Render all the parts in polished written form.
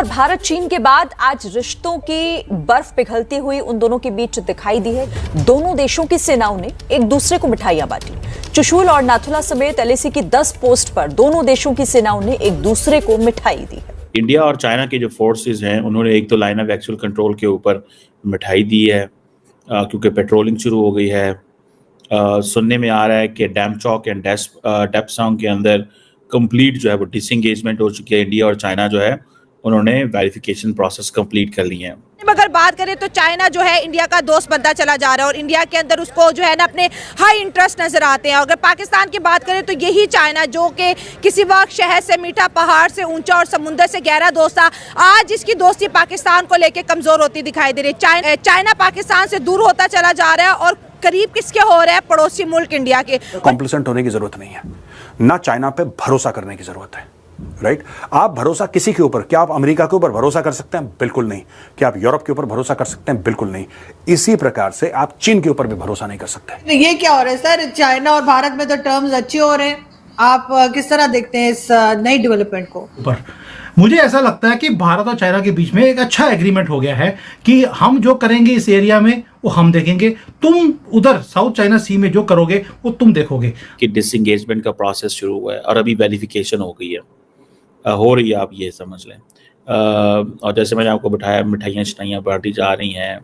और भारत चीन के बाद आज रिश्तों की बर्फ पिघलती हुई उन दोनों के बीच दिखाई दी है। दोनों देशों की सेनाओं ने एक दूसरे को मिठाइयां बांटी। चुशूल और नाथुला समेत एलएसी की 10 पोस्ट पर दोनों देशों की सेनाओं ने एक दूसरे को मिठाई दी है। इंडिया और चाइना के जो फोर्सेस हैं उन्होंने एक तो लाइन ऑफ एक्चुअल कंट्रोल के ऊपर मिठाई दी है क्योंकि पेट्रोलिंग शुरू हो गई है। सुनने में आ रहा है कि डैमचौक एंड डेप्सांग के अंदर कंप्लीट जो है वो डिसएंगेजमेंट हो चुकी है। इंडिया और चाइना जो है उन्होंने वेरिफिकेशन प्रोसेस कंप्लीट कर लिए हैं। अगर बात करें तो चाइना जो है इंडिया का दोस्त बनता चला जा रहा है और इंडिया के अंदर उसको जो है ना अपने हाई इंटरेस्ट नजर आते हैं। अगर पाकिस्तान की बात करें तो यही चाइना जो कि किसी वक्त शहर से मीठा, पहाड़ से ऊंचा और समुद्र से गहरा दोस्त था, आज इसकी दोस्ती पाकिस्तान को लेकर कमजोर होती दिखाई दे रही है। चाइना पाकिस्तान से दूर होता चला जा रहा है और करीब किसके हो रहा है? पड़ोसी मुल्क इंडिया के। कॉम्प्लिसेंट होने की जरूरत नहीं है, ना चाइना पे भरोसा करने की जरूरत है। राइट आप भरोसा किसी के ऊपर, क्या आप अमेरिका के ऊपर भरोसा कर सकते हैं? बिल्कुल नहीं। क्या आप यूरोप के ऊपर भरोसा कर सकते हैं? बिल्कुल नहीं। इसी प्रकार से आप चीन के ऊपर भी भरोसा नहीं कर सकते। ये क्या हो रहा है सर? चाइना और भारत में तो टर्म्स अच्छे हो रहे हैं, आप किस तरह देखते हैं इस नई डेवलपमेंट को? मुझे ऐसा लगता है कि भारत और चाइना के बीच में एक अच्छा एग्रीमेंट हो गया है कि हम जो करेंगे इस एरिया में वो हम देखेंगे, तुम उधर साउथ चाइना सी में जो करोगे वो तुम देखोगे। कि डिसएंगेजमेंट का प्रोसेस शुरू हुआ है और अभी वेरिफिकेशन हो गई है, हो रही है, आप ये समझ लें। और जैसे मैंने आपको बताया मिठाइयाँ शिठाइयाँ बांटी जा रही हैं,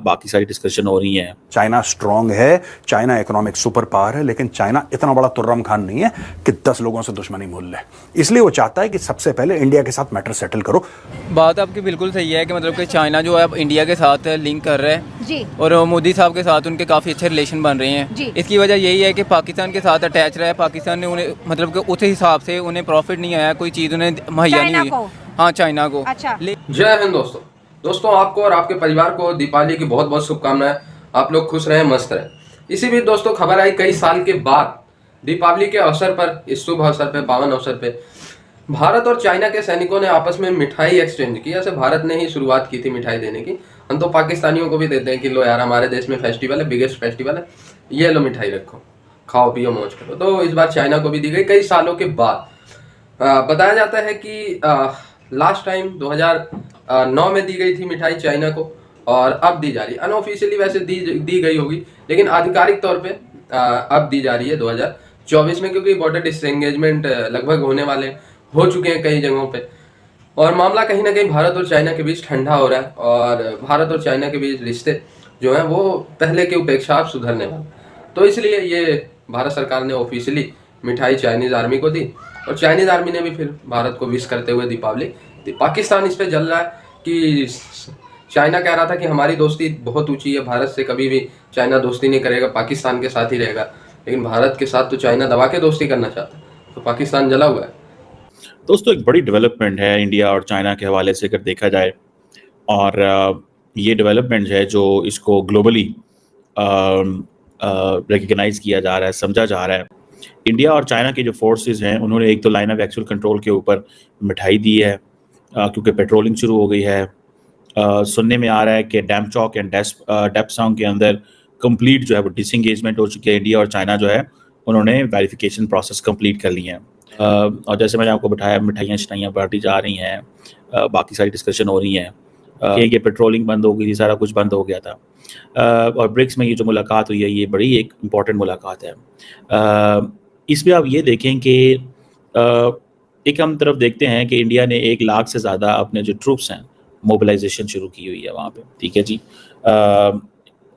बाकी सारी डिस्कशन हो रही हैं। चाइना स्ट्रांग है, चाइना इकोनॉमिक सुपर पावर है, लेकिन चाइना इतना बड़ा तुर्रम खान नहीं है कि 10 लोगों से दुश्मनी मोल ले। इसलिए वो चाहता है कि सबसे पहले इंडिया के साथ मैटर सेटल करो। बात आपकी बिल्कुल सही है कि मतलब कि चाइना जो है अब इंडिया के साथ लिंक कर रहा है जी, और मोदी साहब के साथ उनके काफ़ी अच्छे रिलेशन बन रहे हैं जी। इसकी वजह यही है कि पाकिस्तान के साथ अटैच रहा है। पाकिस्तान ने उन्हें मतलब कि उस हिसाब से उन्हें प्रॉफिट नहीं आया, कोई चीज़ उन्हें मुहैया नहीं हुई। हाँ, चाइना को। अच्छा। जय हिंद दोस्तों आपको और आपके परिवार को दीपावली की बहुत बहुत शुभकामनाएं। आप लोग खुश रहें, मस्त रहें। इसी बीच दोस्तों खबर आई कई साल के बाद दीपावली के अवसर पर, इस शुभ अवसर पे, पावन अवसर पे भारत और चाइना के सैनिकों ने आपस में मिठाई एक्सचेंज की। ऐसे भारत ने ही शुरुआत की थी मिठाई देने की। हम तो पाकिस्तानियों को भी देते हैं कि लो यार हमारे देश में फेस्टिवल है, बिगेस्ट फेस्टिवल है, ये लो मिठाई रखो, खाओ पियो मौज करो। तो इस बार चाइना को भी दी गई कई सालों के बाद। बताया जाता है कि लास्ट टाइम 2009 में दी गई थी मिठाई चाइना को और अब दी जा रही है। अनऑफिशियली वैसे दी गई होगी, लेकिन आधिकारिक तौर पे अब दी जा रही है 2024 में, क्योंकि बॉर्डर डिसएंगेजमेंट लगभग हो चुके हैं कई जगहों पे और मामला कहीं ना कहीं भारत और चाइना के बीच ठंडा हो रहा है और भारत और चाइना के बीच रिश्ते जो हैं वो पहले की उपेक्षा अब सुधरने वाले। तो इसलिए ये भारत सरकार ने ऑफिशियली मिठाई चाइनीज आर्मी को दी और चाइनीज आर्मी ने भी फिर भारत को विश करते हुए दीपावली दी। पाकिस्तान इस पे जल रहा है कि चाइना कह रहा था कि हमारी दोस्ती बहुत ऊंची है, भारत से कभी भी चाइना दोस्ती नहीं करेगा, पाकिस्तान के साथ ही रहेगा। लेकिन भारत के साथ तो चाइना दबा के दोस्ती करना चाहता है, तो पाकिस्तान जला हुआ है। दोस्तों एक बड़ी डेवलपमेंट है इंडिया और चाइना के हवाले से अगर देखा जाए, और ये डेवलपमेंट है जो इसको ग्लोबली रिकग्नाइज किया जा रहा है, समझा जा रहा है। इंडिया और चाइना के जो फोर्सेस हैं उन्होंने एक तो लाइन ऑफ एक्चुअल कंट्रोल के ऊपर मिठाई दी है क्योंकि पेट्रोलिंग शुरू हो गई है। सुनने में आ रहा है कि डैमचौक एंड डेप्सांग के अंदर कंप्लीट जो है वो डिसएंगेजमेंट हो चुकी है। इंडिया और चाइना जो है उन्होंने वेरिफिकेशन प्रोसेस कंप्लीट कर लिए हैं। और जैसे मैंने आपको बताया मिठाइयाँ शिठाइयाँ बांटी जा रही हैं, बाकी सारी डिस्कशन हो रही हैं कि पेट्रोलिंग बंद हो गई थी, सारा कुछ बंद हो गया था। और ब्रिक्स में ये जो मुलाकात हुई है ये बड़ी एक इम्पॉर्टेंट मुलाकात है। इसमें आप ये देखें कि एक हम तरफ देखते हैं कि इंडिया ने 1 लाख से ज़्यादा अपने जो ट्रूप्स हैं मोबिलाइजेशन शुरू की हुई है वहाँ पे, ठीक है जी,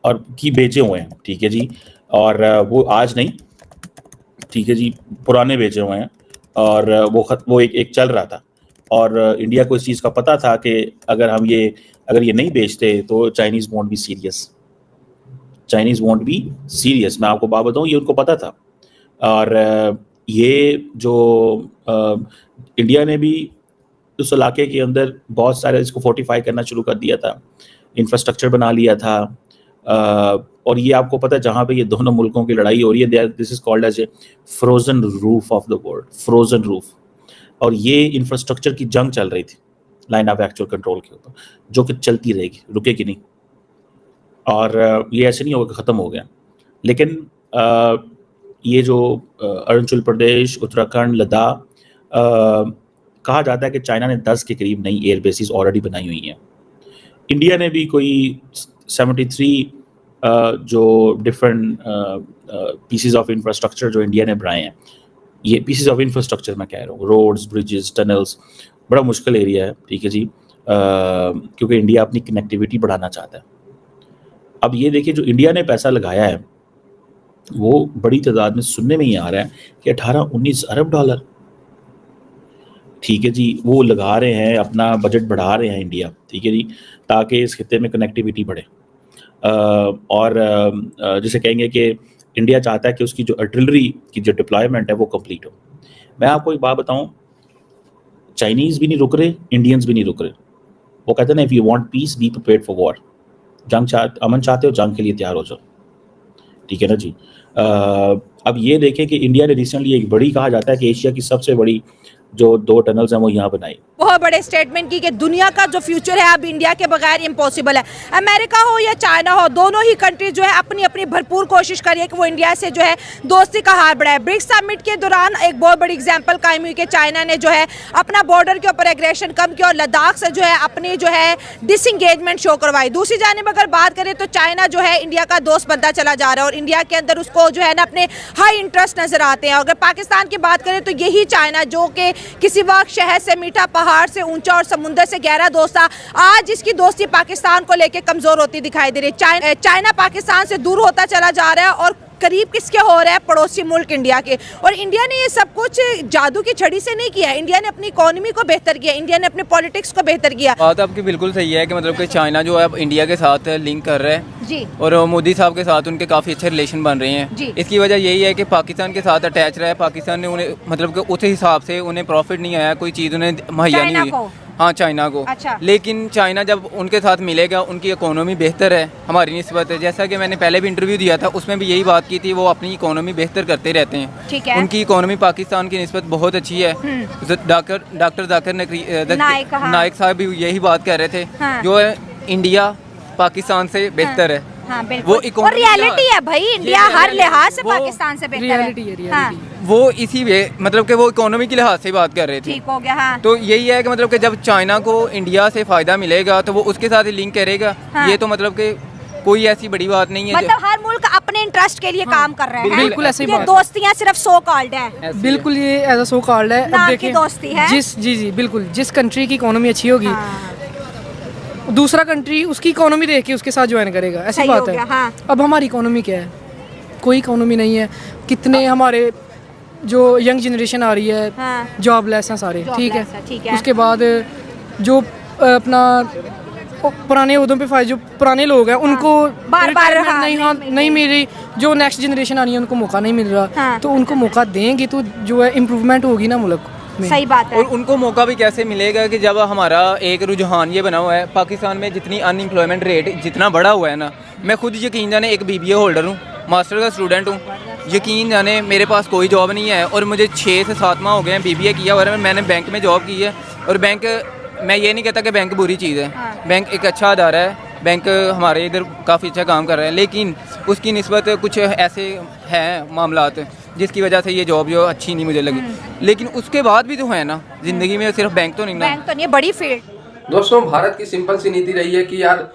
और की भेजे हुए हैं, ठीक है जी, और वो आज नहीं, ठीक है जी, पुराने भेजे हुए हैं और वो एक चल रहा था और इंडिया को इस चीज़ का पता था कि अगर ये नहीं बेचते तो चाइनीज़ वोंट बी सीरियस, मैं आपको बात बताऊँ, ये उनको पता था। और ये जो इंडिया ने भी उस इलाके के अंदर बहुत सारे इसको फोर्टिफाई करना शुरू कर दिया था, इंफ्रास्ट्रक्चर बना लिया था। और ये आपको पता है जहाँ पे ये दोनों मुल्कों की लड़ाई हो रही है, this is called as a frozen roof of the world, frozen roof. और ये इंफ्रास्ट्रक्चर की जंग चल रही थी लाइन ऑफ एक्चुअल कंट्रोल के ऊपर, जो कि चलती रहेगी, रुकेगी नहीं। और ये ऐसे नहीं होगा कि ख़त्म हो गया, लेकिन ये जो अरुणाचल प्रदेश, उत्तराखंड, लद्दाख, कहा जाता है कि चाइना ने 10 के करीब नई एयर बेसिस ऑलरेडी बनाई हुई हैं। इंडिया ने भी कोई 73 जो डिफरेंट पीसेस ऑफ इंफ्रास्ट्रक्चर जो इंडिया ने बनाए हैं, ये पीसेस ऑफ इंफ्रास्ट्रक्चर मैं कह रहा हूँ, रोड्स, ब्रिजेस, टनल्स, बड़ा मुश्किल एरिया है, ठीक है जी, क्योंकि इंडिया अपनी कनेक्टिविटी बढ़ाना चाहता है। अब ये देखिए, जो इंडिया ने पैसा लगाया है वो बड़ी तादाद में सुनने में ही आ रहा है कि 18-19 अरब डॉलर, ठीक है जी, वो लगा रहे हैं, अपना बजट बढ़ा रहे हैं इंडिया, ठीक है जी, ताकि इस खित्ते में कनेक्टिविटी बढ़े। और जिसे कहेंगे कि इंडिया चाहता है कि उसकी जो आर्टिलरी की जो डिप्लॉयमेंट है वो कंप्लीट हो। मैं आपको एक बात बताऊं, चाइनीज़ भी नहीं रुक रहे, इंडियंस भी नहीं रुक रहे। वो कहते हैं ना, if you want peace be prepared for war, अमन चाहते हो, जंग के लिए तैयार हो जाओ, ठीक है ना जी। अब ये देखें कि इंडिया ने रिसेंटली एक बड़ी, कहा जाता है कि एशिया की सबसे बड़ी जो 2 टनल्स हैं वो यहाँ बनाई। बहुत बड़े स्टेटमेंट की कि दुनिया का जो फ्यूचर है अब इंडिया के बगैर इम्पॉसिबल है। अमेरिका हो या चाइना हो, दोनों ही कंट्री जो है अपनी अपनी भरपूर कोशिश करिए कि वो इंडिया से जो है दोस्ती का हाथ बढ़ाए। ब्रिक्स समिट के दौरान एक बहुत बड़ी एग्जांपल कायम हुई कि चाइना ने जो है अपना बॉर्डर के ऊपर एग्रेशन कम किया और लद्दाख से जो है अपनी जो है डिसंगेजमेंट शो करवाई। दूसरी जानिब अगर बात करें तो चाइना जो है इंडिया का दोस्त बनता चला जा रहा है और इंडिया के अंदर उसको जो है ना अपने हाई इंटरेस्ट नजर आते हैं। अगर पाकिस्तान की बात करें तो यही चाइना जो कि किसी वक्त शहर से मीठा, पहाड़ से ऊंचा और समुद्र से गहरा दोस्त था, आज इसकी दोस्ती पाकिस्तान को लेकर कमजोर होती दिखाई दे रही है। चाइना पाकिस्तान से दूर होता चला जा रहा है और करीब किसके हो रहा है, पड़ोसी मुल्क इंडिया के। और इंडिया ने ये सब कुछ जादू की छड़ी से नहीं किया, इंडिया ने अपनी इकोनॉमी को बेहतर किया, इंडिया ने अपने पॉलिटिक्स को बेहतर किया। बात आपकी बिल्कुल सही है कि मतलब कि चाइना जो है अब इंडिया के साथ लिंक कर रहा है जी, और मोदी साहब के साथ उनके काफ़ी अच्छे रिलेशन बन रहे हैं जी। इसकी वजह यही है कि पाकिस्तान के साथ अटैच रहा है, पाकिस्तान ने उन्हें मतलब कि उस हिसाब से उन्हें प्रॉफिट नहीं आया, कोई चीज़ उन्हें मुहैया नहीं हुई। हाँ, चाइना को। अच्छा। लेकिन चाइना जब उनके साथ मिलेगा, उनकी इकोनॉमी बेहतर है हमारी निस्बत है। जैसा कि मैंने पहले भी इंटरव्यू दिया था, उसमें भी यही बात की थी, वो अपनी इकोनॉमी बेहतर करते रहते हैं। ठीक है। उनकी इकोनॉमी पाकिस्तान की निस्बत बहुत अच्छी है। डॉक्टर जाकिर नाइक साहब भी यही बात कह रहे थे। हाँ। जो है इंडिया पाकिस्तान से बेहतर है। हाँ, वो और रियलिटी है भाई, इंडिया हर लिहाज से पाकिस्तान से बेहतर है। हाँ, वो इसी वे मतलब कि वो इकोनॉमी के लिहाज से बात कर रहे थे। ठीक हो गया। हाँ। तो यही है कि मतलब कि जब चाइना को इंडिया से फायदा मिलेगा तो वो उसके साथ ही लिंक करेगा। हाँ। ये तो मतलब कि कोई ऐसी बड़ी बात नहीं है। मतलब हर मुल्क अपने इंटरेस्ट के लिए काम कर रहा है। बिल्कुल ऐसी बात है। दोस्तियां सिर्फ सो कॉल्ड है। बिल्कुल, ये एज अ सो कॉल्ड है। नाम अब की देखिए, दोस्ती है। जी बिल्कुल, जिस कंट्री की इकोनॉमी अच्छी होगी, हाँ। दूसरा कंट्री उसकी इकोनॉमी देख के उसके साथ ज्वाइन करेगा, ऐसी सही बात हो है। गया। हाँ। अब हमारी इकोनॉमी क्या है? कोई इकोनॉमी नहीं है। कितने हमारे जो यंग जनरेशन आ रही है, हाँ। जॉबलेस हैं सारे, ठीक ठीक है। है। उसके बाद जो अपना पुराने उहदों पे फायदे, जो पुराने लोग हैं उनको बार-बार नहीं मिल रही, जो नेक्स्ट जनरेशन आ रही है उनको मौका नहीं मिल रहा। हाँ। तो उनको मौका देंगे तो जो है इम्प्रूवमेंट होगी ना मुल्क में। सही बात है। और उनको मौका भी कैसे मिलेगा कि जब हमारा एक रुझान ये बना हुआ है, पाकिस्तान में जितनी अनएम्प्लॉयमेंट रेट जितना बढ़ा हुआ है ना, मैं खुद यकीन जाने एक BBA होल्डर हूँ, मास्टर का स्टूडेंट हूँ, यकीन जाने मेरे पास कोई जॉब नहीं है और मुझे 6 से 7 माह हो गए हैं BBA किया हुआ है। मैंने बैंक में जॉब की है और बैंक, मैं ये नहीं कहता कि बैंक बुरी चीज़ है। हाँ। बैंक एक अच्छा अदारा है, बैंक हमारे इधर काफ़ी अच्छा काम कर रहा है, लेकिन उसकी निस्बत कुछ ऐसे हैं मामलात जिसकी वजह से ये जॉब जो अच्छी नहीं मुझे लगी। लेकिन उसके बाद भी तो है ना, ज़िंदगी में सिर्फ बैंक तो नहीं ना। बैंक तो नहीं, बड़ी फील्ड। दोस्तों, भारत की सिंपल सी नीति रही है कि यार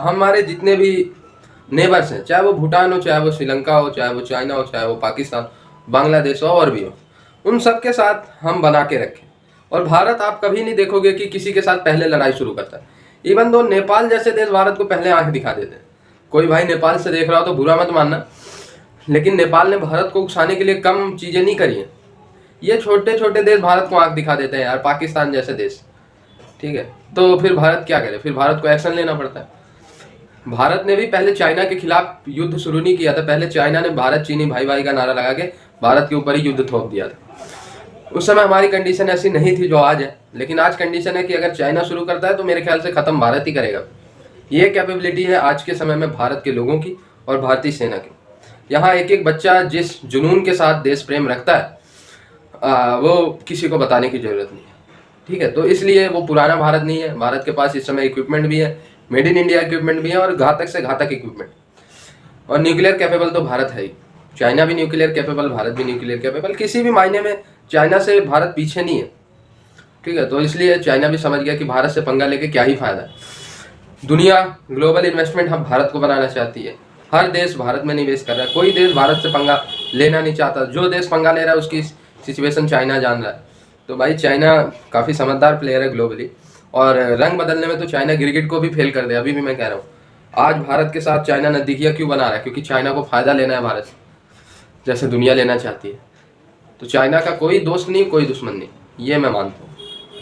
हमारे जितने भी नेबर्स हैं, चाहे वो भूटान हो, चाहे वो श्रीलंका हो, चाहे वो चाइना हो, चाहे वो पाकिस्तान, बांग्लादेश हो और भी हो, उन सब के साथ हम बना के रखें। और भारत आप कभी नहीं देखोगे कि किसी के साथ पहले लड़ाई शुरू करता है। इवन दो नेपाल जैसे देश भारत को पहले आंख दिखा देते हैं। कोई भाई नेपाल से देख रहा हो तो बुरा मत मानना, लेकिन नेपाल ने भारत को उकसाने के लिए कम चीज़ें नहीं करी हैं। ये छोटे छोटे देश भारत को आंख दिखा देते हैं यार, पाकिस्तान जैसे देश, ठीक है। तो फिर भारत क्या करे? फिर भारत को एक्शन लेना पड़ता है। भारत ने भी पहले चाइना के खिलाफ युद्ध शुरू नहीं किया था, पहले चाइना ने भारत चीनी भाई भाई का नारा लगा के भारत के ऊपर ही युद्ध थोप दिया था। उस समय हमारी कंडीशन ऐसी नहीं थी जो आज है, लेकिन आज कंडीशन है कि अगर चाइना शुरू करता है तो मेरे ख्याल से ख़त्म भारत ही करेगा। ये कैपेबिलिटी है आज के समय में भारत के लोगों की और भारतीय सेना की। यहाँ एक एक बच्चा जिस जुनून के साथ देश प्रेम रखता है वो किसी को बताने की ज़रूरत नहीं है, ठीक है। तो इसलिए वो पुराना भारत नहीं है। भारत के पास इस समय इक्विपमेंट भी है, मेड इन इंडिया इक्विपमेंट भी है और घातक से घातक इक्विपमेंट, और न्यूक्लियर कैपेबल तो भारत है ही। चाइना भी न्यूक्लियर कैपेबल, भारत भी न्यूक्लियर कैपेबल। किसी भी मायने में चाइना से भारत पीछे नहीं है। ठीक है, तो इसलिए चाइना भी समझ गया कि भारत से पंगा लेके क्या ही फायदा है। दुनिया ग्लोबल इन्वेस्टमेंट हम भारत को बनाना चाहती है, हर देश भारत में निवेश कर रहा है, कोई देश भारत से पंगा लेना नहीं चाहता। जो देश पंगा ले रहा है उसकी सिचुएशन चाइना जान रहा है। तो भाई चाइना काफ़ी समझदार प्लेयर है ग्लोबली, और रंग बदलने में तो चाइना गिरगिट को भी फेल कर दे। अभी भी मैं कह रहा हूँ, आज भारत के साथ चाइना नज़दीकियाँ क्यों बना रहा है? क्योंकि चाइना को फ़ायदा लेना है भारत से, जैसे दुनिया लेना चाहती है। तो चाइना का कोई दोस्त नहीं, कोई दुश्मन नहीं, ये मैं मानता हूँ।